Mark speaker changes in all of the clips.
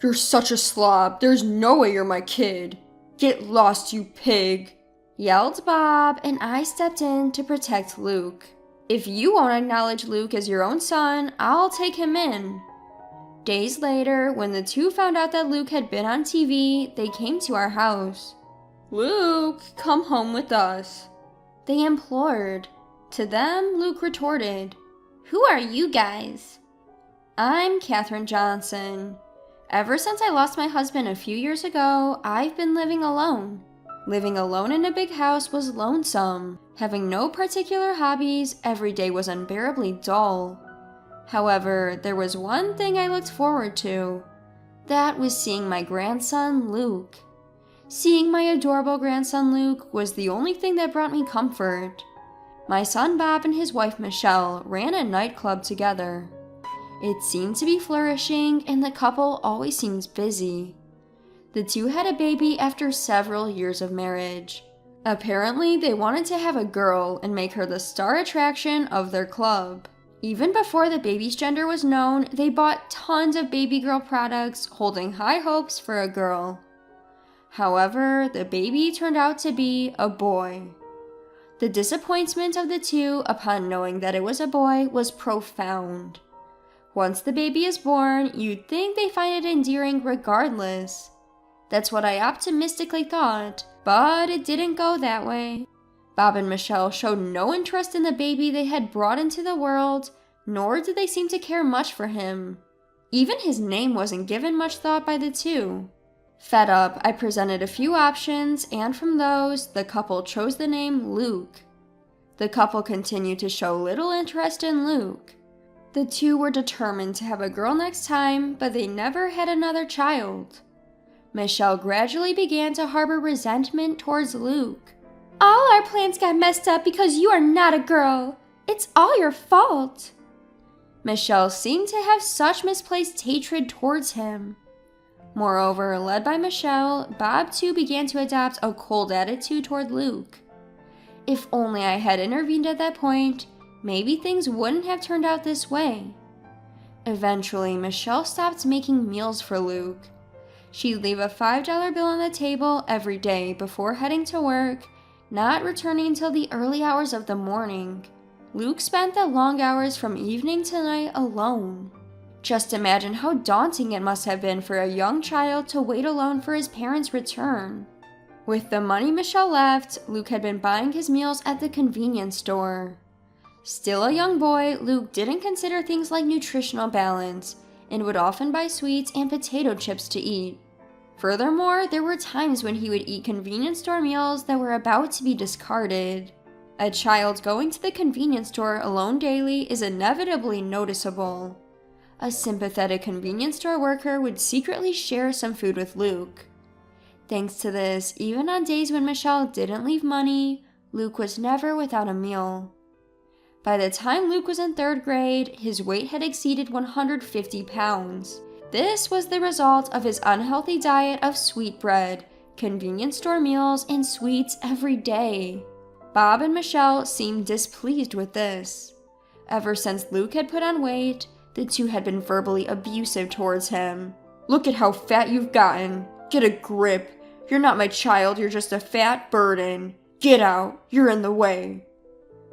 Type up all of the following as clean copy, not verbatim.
Speaker 1: "You're such a slob. There's no way you're my kid. Get lost, you pig," yelled Bob, and I stepped in to protect Luke. "If you won't acknowledge Luke as your own son, I'll take him in." Days later, when the two found out that Luke had been on TV, they came to our house. "Luke, come home with us," they implored. To them, Luke retorted, "Who are you guys?" "I'm Katherine Johnson. Ever since I lost my husband a few years ago, I've been living alone. Living alone in a big house was lonesome. Having no particular hobbies, every day was unbearably dull. However, there was one thing I looked forward to. That was seeing my grandson, Luke. Seeing my adorable grandson, Luke, was the only thing that brought me comfort. My son Bob and his wife Michelle ran a nightclub together. It seemed to be flourishing, and the couple always seems busy. The two had a baby after several years of marriage. Apparently, they wanted to have a girl and make her the star attraction of their club. Even before the baby's gender was known, they bought tons of baby girl products, holding high hopes for a girl. However, the baby turned out to be a boy. The disappointment of the two upon knowing that it was a boy was profound. Once the baby is born, you'd think they find it endearing regardless. That's what I optimistically thought, but it didn't go that way. Bob and Michelle showed no interest in the baby they had brought into the world, nor did they seem to care much for him. Even his name wasn't given much thought by the two. Fed up, I presented a few options, and from those, the couple chose the name Luke. The couple continued to show little interest in Luke. The two were determined to have a girl next time, but they never had another child. Michelle gradually began to harbor resentment towards Luke. "All our plans got messed up because you are not a girl. It's all your fault." Michelle seemed to have such misplaced hatred towards him. Moreover, led by Michelle, Bob too began to adopt a cold attitude toward Luke. If only I had intervened at that point, maybe things wouldn't have turned out this way. Eventually, Michelle stopped making meals for Luke. She'd leave a $5 bill on the table every day before heading to work, not returning until the early hours of the morning. Luke spent the long hours from evening to night alone. Just imagine how daunting it must have been for a young child to wait alone for his parents' return. With the money Michelle left, Luke had been buying his meals at the convenience store. Still a young boy, Luke didn't consider things like nutritional balance and would often buy sweets and potato chips to eat. Furthermore, there were times when he would eat convenience store meals that were about to be discarded. A child going to the convenience store alone daily is inevitably noticeable. A sympathetic convenience store worker would secretly share some food with Luke. Thanks to this, even on days when Michelle didn't leave money, Luke was never without a meal. By the time Luke was in 3rd grade, his weight had exceeded 150 pounds. This was the result of his unhealthy diet of sweetbread, convenience store meals, and sweets every day. Bob and Michelle seemed displeased with this. Ever since Luke had put on weight, the two had been verbally abusive towards him. "Look at how fat you've gotten. Get a grip. You're not my child, you're just a fat burden. Get out, you're in the way."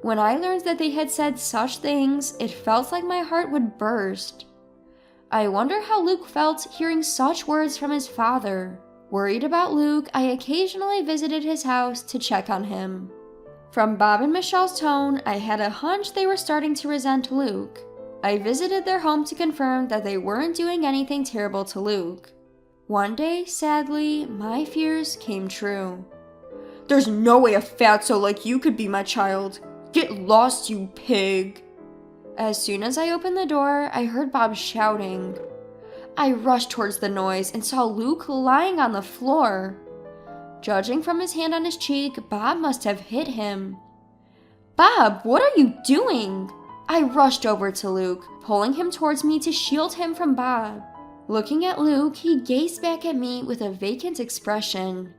Speaker 1: When I learned that they had said such things, it felt like my heart would burst. I wonder how Luke felt hearing such words from his father. Worried about Luke, I occasionally visited his house to check on him. From Bob and Michelle's tone, I had a hunch they were starting to resent Luke. I visited their home to confirm that they weren't doing anything terrible to Luke. One day, sadly, my fears came true. "There's no way a fatso like you could be my child. Get lost, you pig." As soon as I opened the door, I heard Bob shouting. I rushed towards the noise and saw Luke lying on the floor. Judging from his hand on his cheek, Bob must have hit him. "Bob, what are you doing?" I rushed over to Luke, pulling him towards me to shield him from Bob. Looking at Luke, he gazed back at me with a vacant expression.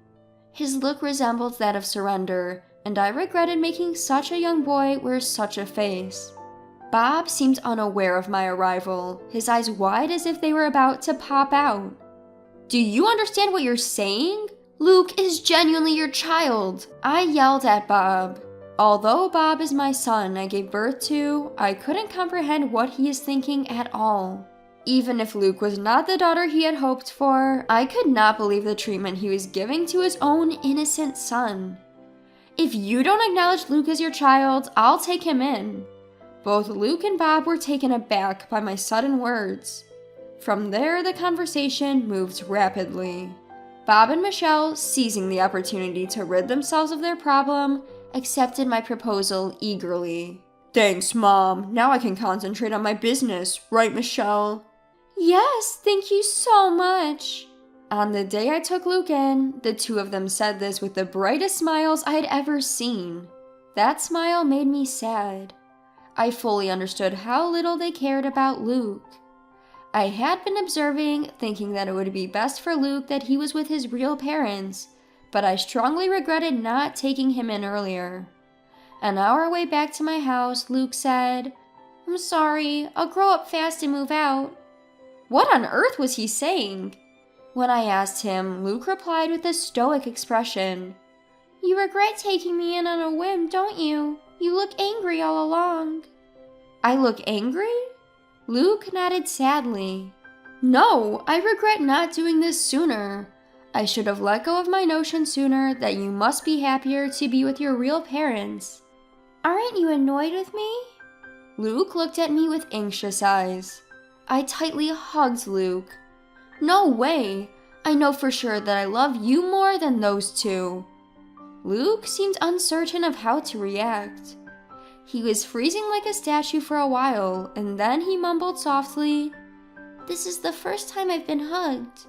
Speaker 1: His look resembled that of surrender, and I regretted making such a young boy wear such a face. Bob seemed unaware of my arrival, his eyes wide as if they were about to pop out. Do you understand what you're saying? Luke is genuinely your child, I yelled at Bob. Although Bob is my son I gave birth to, I couldn't comprehend what he is thinking at all. Even if Luke was not the daughter he had hoped for, I could not believe the treatment he was giving to his own innocent son. If you don't acknowledge Luke as your child, I'll take him in. Both Luke and Bob were taken aback by my sudden words. From there, the conversation moved rapidly. Bob and Michelle, seizing the opportunity to rid themselves of their problem, accepted my proposal eagerly. Thanks, Mom. Now I can concentrate on my business, right, Michelle? Yes, thank you so much. On the day I took Luke in, the two of them said this with the brightest smiles I had ever seen. That smile made me sad. I fully understood how little they cared about Luke. I had been observing, thinking that it would be best for Luke that he was with his real parents, but I strongly regretted not taking him in earlier. On our way back to my house, Luke said, I'm sorry, I'll grow up fast and move out. What on earth was he saying? When I asked him, Luke replied with a stoic expression. You regret taking me in on a whim, don't you? You look angry all along. I look angry? Luke nodded sadly. No, I regret not doing this sooner. I should have let go of my notion sooner that you must be happier to be with your real parents. Aren't you annoyed with me? Luke looked at me with anxious eyes. I tightly hugged Luke. No way! I know for sure that I love you more than those two. Luke seemed uncertain of how to react. He was freezing like a statue for a while, and then he mumbled softly, This is the first time I've been hugged.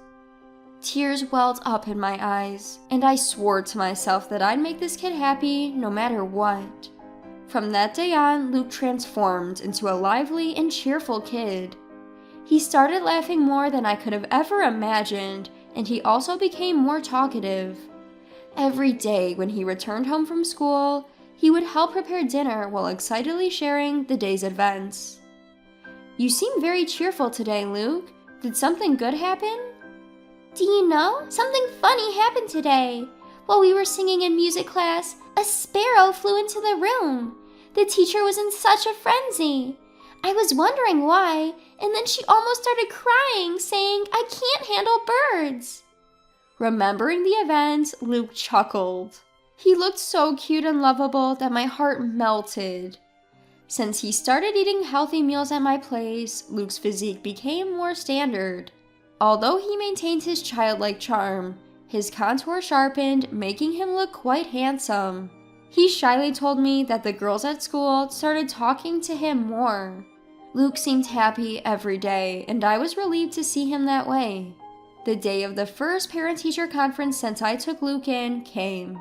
Speaker 1: Tears welled up in my eyes, and I swore to myself that I'd make this kid happy no matter what. From that day on, Luke transformed into a lively and cheerful kid. He started laughing more than I could have ever imagined, and he also became more talkative. Every day when he returned home from school, he would help prepare dinner while excitedly sharing the day's events. You seem very cheerful today, Luke. Did something good happen? Do you know? Something funny happened today. While we were singing in music class, a sparrow flew into the room. The teacher was in such a frenzy. I was wondering why, and then she almost started crying, saying, I can't handle birds. Remembering the event, Luke chuckled. He looked so cute and lovable that my heart melted. Since he started eating healthy meals at my place, Luke's physique became more standard. Although he maintained his childlike charm, his contour sharpened, making him look quite handsome. He shyly told me that the girls at school started talking to him more. Luke seemed happy every day, and I was relieved to see him that way. The day of the first parent-teacher conference since I took Luke in came.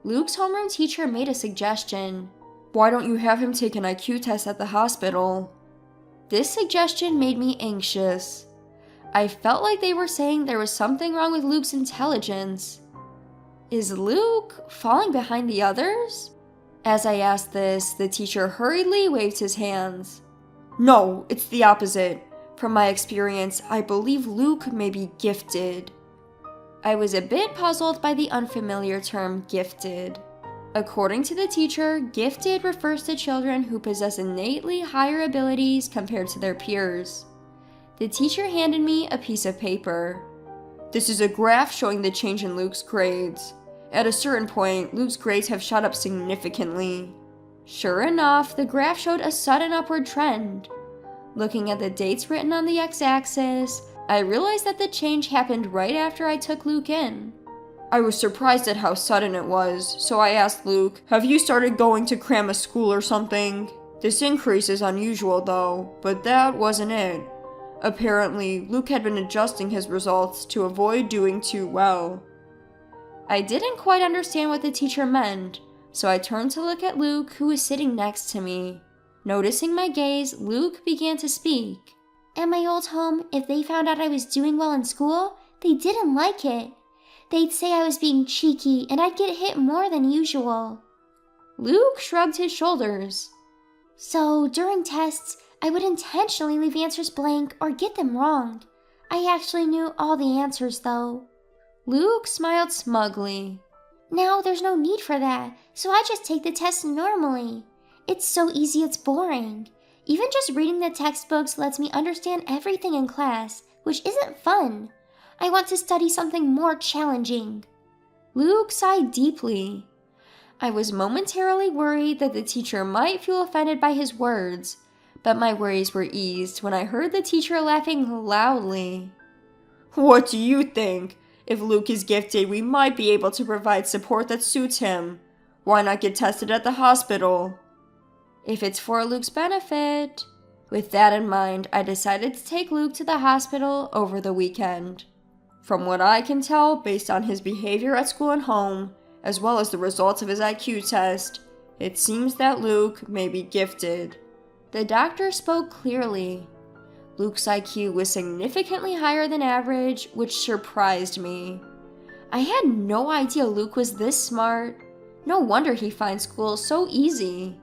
Speaker 1: Luke's homeroom teacher made a suggestion. Why don't you have him take an IQ test at the hospital? This suggestion made me anxious. I felt like they were saying there was something wrong with Luke's intelligence. Is Luke falling behind the others? As I asked this, the teacher hurriedly waved his hands. No, it's the opposite. From my experience, I believe Luke may be gifted. I was a bit puzzled by the unfamiliar term gifted. According to the teacher, gifted refers to children who possess innately higher abilities compared to their peers. The teacher handed me a piece of paper. This is a graph showing the change in Luke's grades. At a certain point, Luke's grades have shot up significantly. Sure enough, the graph showed a sudden upward trend. Looking at the dates written on the x-axis, I realized that the change happened right after I took Luke in. I was surprised at how sudden it was, so I asked Luke, have you started going to cram a school or something? This increase is unusual though, but that wasn't it. Apparently, Luke had been adjusting his results to avoid doing too well. I didn't quite understand what the teacher meant, so I turned to look at Luke, who was sitting next to me. Noticing my gaze, Luke began to speak. At my old home, if they found out I was doing well in school, they didn't like it. They'd say I was being cheeky and I'd get hit more than usual. Luke shrugged his shoulders. So, during tests, I would intentionally leave answers blank or get them wrong.
Speaker 2: I actually knew all the answers, though.
Speaker 1: Luke smiled smugly.
Speaker 2: Now there's no need for that, so I just take the test normally. It's so easy it's boring. Even just reading the textbooks lets me understand everything in class, which isn't fun. I want to study something more challenging.
Speaker 1: Luke sighed deeply. I was momentarily worried that the teacher might feel offended by his words, but my worries were eased when I heard the teacher laughing loudly. What do you think? If Luke is gifted, we might be able to provide support that suits him. Why not get tested at the hospital? If it's for Luke's benefit. With that in mind, I decided to take Luke to the hospital over the weekend. From what I can tell, based on his behavior at school and home, as well as the results of his IQ test, it seems that Luke may be gifted. The doctor spoke clearly. Luke's IQ was significantly higher than average, which surprised me. I had no idea Luke was this smart. No wonder he finds school so easy.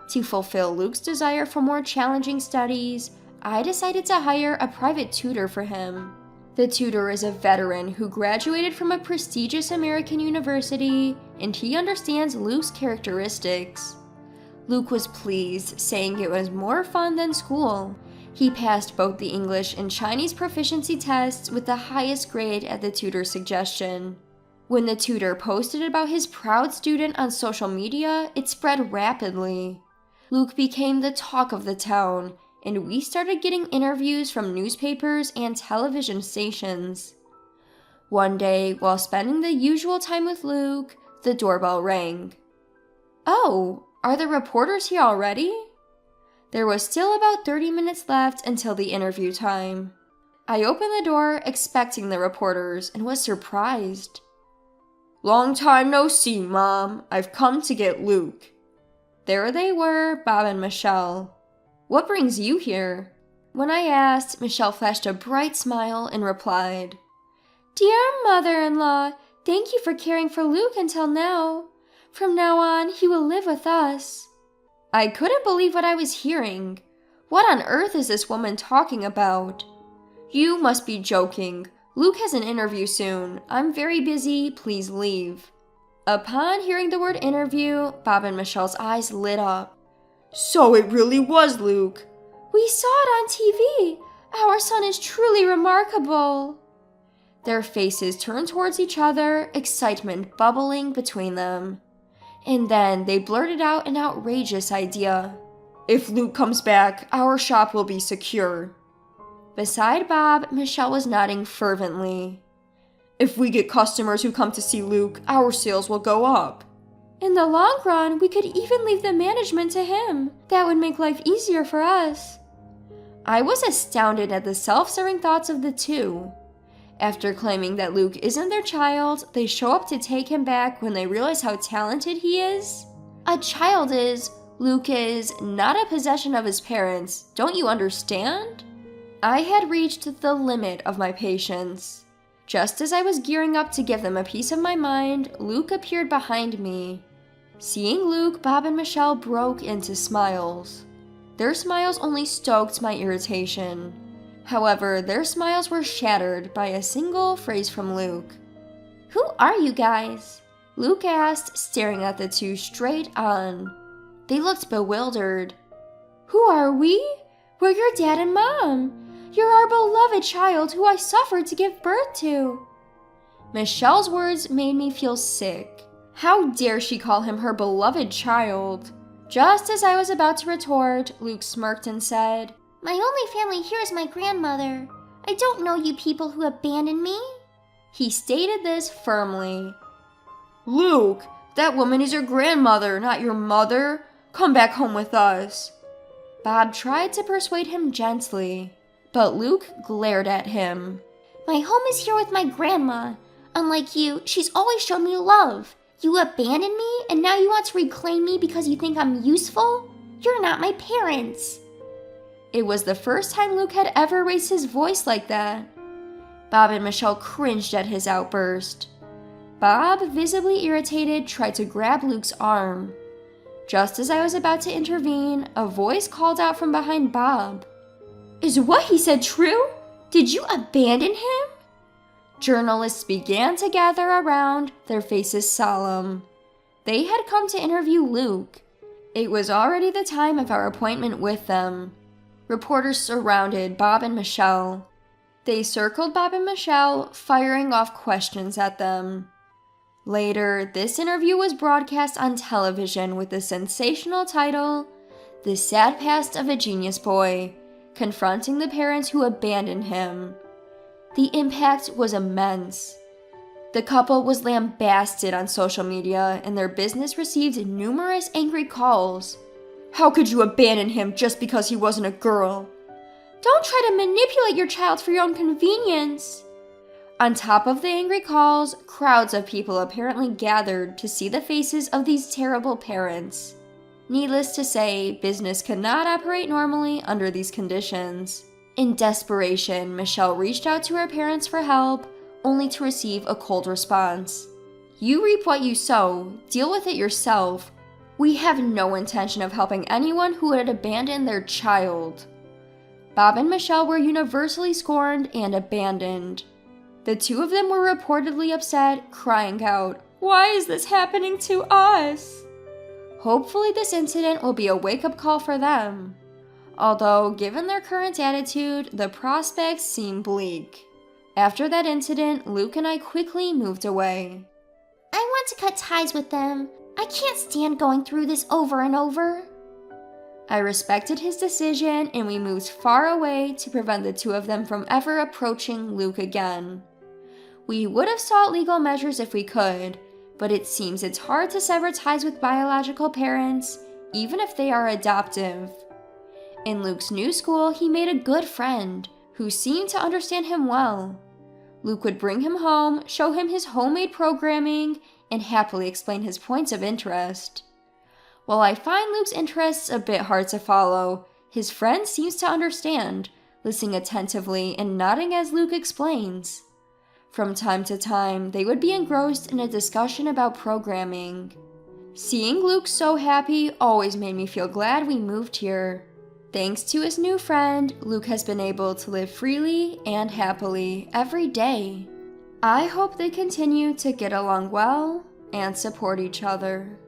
Speaker 1: To fulfill Luke's desire for more challenging studies, I decided to hire a private tutor for him. The tutor is a veteran who graduated from a prestigious American university, and he understands Luke's characteristics. Luke was pleased, saying it was more fun than school. He passed both the English and Chinese proficiency tests with the highest grade at the tutor's suggestion. When the tutor posted about his proud student on social media, it spread rapidly. Luke became the talk of the town, and we started getting interviews from newspapers and television stations. One day, while spending the usual time with Luke, the doorbell rang. Oh, are the reporters here already? There was still about 30 minutes left until the interview time. I opened the door expecting the reporters and was surprised. Long time no see, Mom. I've come to get Luke. There they were, Bob and Michelle. What brings you here? When I asked, Michelle flashed a bright smile and replied, Dear mother-in-law, thank you for caring for Luke until now. From now on, he will live with us. I couldn't believe what I was hearing. What on earth is this woman talking about? You must be joking. Luke has an interview soon. I'm very busy. Please leave. Upon hearing the word interview, Bob and Michelle's eyes lit up. So it really was Luke. We saw it on TV. Our son is truly remarkable. Their faces turned towards each other, excitement bubbling between them. And then they blurted out an outrageous idea. If Luke comes back, our shop will be secure. Beside Bob, Michelle was nodding fervently. If we get customers who come to see Luke, our sales will go up. In the long run, we could even leave the management to him. That would make life easier for us. I was astounded at the self-serving thoughts of the two. After claiming that Luke isn't their child, they show up to take him back when they realize how talented he is. A child is, Luke is, not a possession of his parents. Don't you understand? I had reached the limit of my patience. Just as I was gearing up to give them a piece of my mind, Luke appeared behind me. Seeing Luke, Bob and Michelle broke into smiles. Their smiles only stoked my irritation. However, their smiles were shattered by a single phrase from Luke. Who are you guys? Luke asked, staring at the two straight on. They looked bewildered. Who are we? We're your dad and mom. You're our beloved child who I suffered to give birth to. Michelle's words made me feel sick. How dare she call him her beloved child? Just as I was about to retort, Luke smirked and said,
Speaker 2: My only family here is my grandmother. I don't know you people who abandoned me.
Speaker 1: He stated this firmly. Luke, that woman is your grandmother, not your mother. Come back home with us. Bob tried to persuade him gently, but Luke glared at him.
Speaker 2: My home is here with my grandma. Unlike you, she's always shown me love. You abandoned me, and now you want to reclaim me because you think I'm useful? You're not my parents.
Speaker 1: It was the first time Luke had ever raised his voice like that. Bob and Michelle cringed at his outburst. Bob, visibly irritated, tried to grab Luke's arm. Just as I was about to intervene, a voice called out from behind Bob. Is what he said true? Did you abandon him? Journalists began to gather around, their faces solemn. They had come to interview Luke. It was already the time of our appointment with them. Reporters surrounded Bob and Michelle. They circled Bob and Michelle, firing off questions at them. Later, this interview was broadcast on television with the sensational title, "The Sad Past of a Genius Boy, Confronting the Parents Who Abandoned Him." The impact was immense. The couple was lambasted on social media, and their business received numerous angry calls. "How could you abandon him just because he wasn't a girl? Don't try to manipulate your child for your own convenience." On top of the angry calls, crowds of people apparently gathered to see the faces of these terrible parents. Needless to say, business could not operate normally under these conditions. In desperation, Michelle reached out to her parents for help, only to receive a cold response. "You reap what you sow. Deal with it yourself. We have no intention of helping anyone who would abandon their child." Bob and Michelle were universally scorned and abandoned. The two of them were reportedly upset, crying out, "Why is this happening to us?" Hopefully this incident will be a wake-up call for them. Although, given their current attitude, the prospects seem bleak. After that incident, Luke and I quickly moved away.
Speaker 2: I want to cut ties with them. I can't stand going through this over and over.
Speaker 1: I respected his decision, and we moved far away to prevent the two of them from ever approaching Luke again. We would have sought legal measures if we could, but it seems it's hard to sever ties with biological parents, even if they are adoptive. In Luke's new school, he made a good friend, who seemed to understand him well. Luke would bring him home, show him his homemade programming, and happily explain his points of interest. While I find Luke's interests a bit hard to follow, his friend seems to understand, listening attentively and nodding as Luke explains. From time to time, they would be engrossed in a discussion about programming. Seeing Luke so happy always made me feel glad we moved here. Thanks to his new friend, Luke has been able to live freely and happily every day. I hope they continue to get along well and support each other.